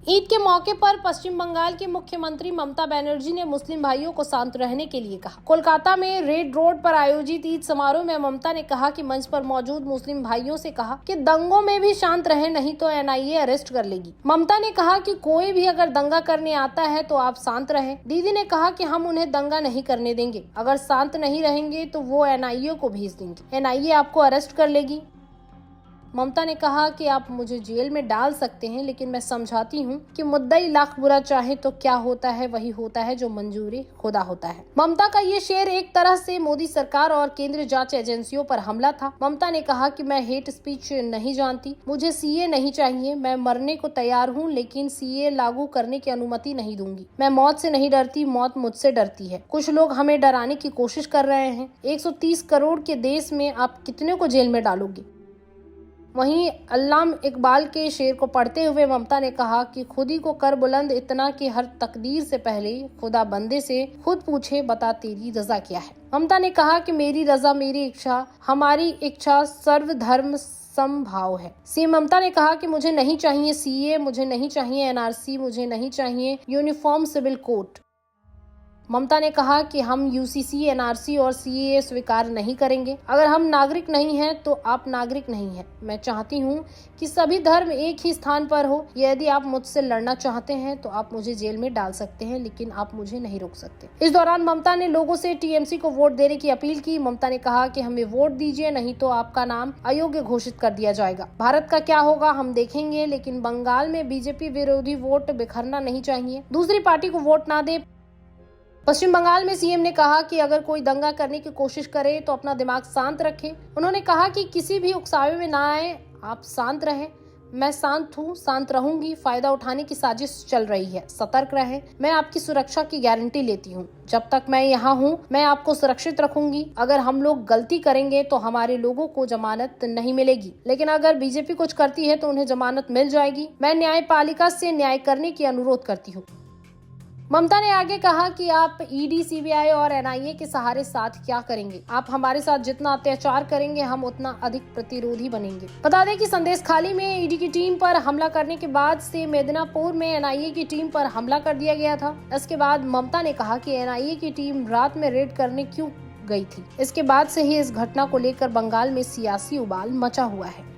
ईद के मौके पर पश्चिम बंगाल की मुख्यमंत्री ममता बनर्जी ने मुस्लिम भाइयों को शांत रहने के लिए कहा। कोलकाता में रेड रोड पर आयोजित ईद समारोह में ममता ने कहा कि मंच पर मौजूद मुस्लिम भाइयों से कहा कि दंगों में भी शांत रहे, नहीं तो एनआईए अरेस्ट कर लेगी। ममता ने कहा कि कोई भी अगर दंगा करने आता है तो आप शांत रहें। दीदी ने कहा कि हम उन्हें दंगा नहीं करने देंगे, अगर शांत नहीं रहेंगे तो वो एनआईए को भेज देंगे, एनआईए आपको अरेस्ट कर लेगी। ममता ने कहा कि आप मुझे जेल में डाल सकते हैं, लेकिन मैं समझाती हूँ कि मुद्दई लाख बुरा चाहे तो क्या होता है वही होता है जो मंजूरी खुदा होता है। ममता का ये शेर एक तरह से मोदी सरकार और केंद्रीय जांच एजेंसियों पर हमला था। ममता ने कहा कि मैं हेट स्पीच नहीं जानती, मुझे सीए नहीं चाहिए, मैं मरने को तैयार हूँ लेकिन सीए लागू करने की अनुमति नहीं दूंगी। मैं मौत से नहीं डरती, मौत मुझसे डरती है। कुछ लोग हमें डराने की कोशिश कर रहे हैं। 130 करोड़ के देश में आप कितने को जेल में डालोगे। वहीं अल्लामा इकबाल के शेर को पढ़ते हुए ममता ने कहा कि खुदी को कर बुलंद इतना कि हर तकदीर से पहले खुदा बंदे से खुद पूछे, बता तेरी रजा क्या है। ममता ने कहा कि मेरी रजा मेरी इच्छा, हमारी इच्छा सर्वधर्म समभाव है। सीएम ममता ने कहा कि मुझे नहीं चाहिए सीए, मुझे नहीं चाहिए एनआरसी, मुझे नहीं चाहिए यूनिफॉर्म सिविल कोड। ममता ने कहा कि हम यूसीसी, एनआरसी और सीएए स्वीकार नहीं करेंगे। अगर हम नागरिक नहीं हैं तो आप नागरिक नहीं हैं। मैं चाहती हूं कि सभी धर्म एक ही स्थान पर हो। यदि आप मुझसे लड़ना चाहते हैं तो आप मुझे जेल में डाल सकते हैं, लेकिन आप मुझे नहीं रोक सकते। इस दौरान ममता ने लोगों से टीएमसी को वोट देने की अपील की। ममता ने कहा कि हमें वोट दीजिए, नहीं तो आपका नाम अयोग्य घोषित कर दिया जाएगा। भारत का क्या होगा हम देखेंगे, लेकिन बंगाल में बीजेपी विरोधी वोट बिखरना नहीं चाहिए, दूसरी पार्टी को वोट ना दे। पश्चिम बंगाल में सीएम ने कहा कि अगर कोई दंगा करने की कोशिश करे तो अपना दिमाग शांत रखे। उन्होंने कहा कि किसी भी उकसावे में ना आए, आप शांत रहें। मैं शांत हूँ, शांत रहूंगी। फायदा उठाने की साजिश चल रही है, सतर्क रहें। मैं आपकी सुरक्षा की गारंटी लेती हूँ। जब तक मैं यहाँ हूँ मैं आपको सुरक्षित रखूंगी। अगर हम लोग गलती करेंगे तो हमारे लोगों को जमानत नहीं मिलेगी, लेकिन अगर बीजेपी कुछ करती है तो उन्हें जमानत मिल जाएगी। मैं न्यायपालिका से न्याय करने की अनुरोध करती हूँ। ममता ने आगे कहा कि आप ईडी, सीबीआई और एनआईए के सहारे साथ क्या करेंगे। आप हमारे साथ जितना अत्याचार करेंगे हम उतना अधिक प्रतिरोधी बनेंगे। बता दें कि संदेश खाली में ईडी की टीम पर हमला करने के बाद से मेदिनीपुर में एनआईए की टीम पर हमला कर दिया गया था। इसके बाद ममता ने कहा कि एनआईए की टीम रात में रेड करने क्यों गई थी। इसके बाद से ही इस घटना को लेकर बंगाल में सियासी उबाल मचा हुआ है।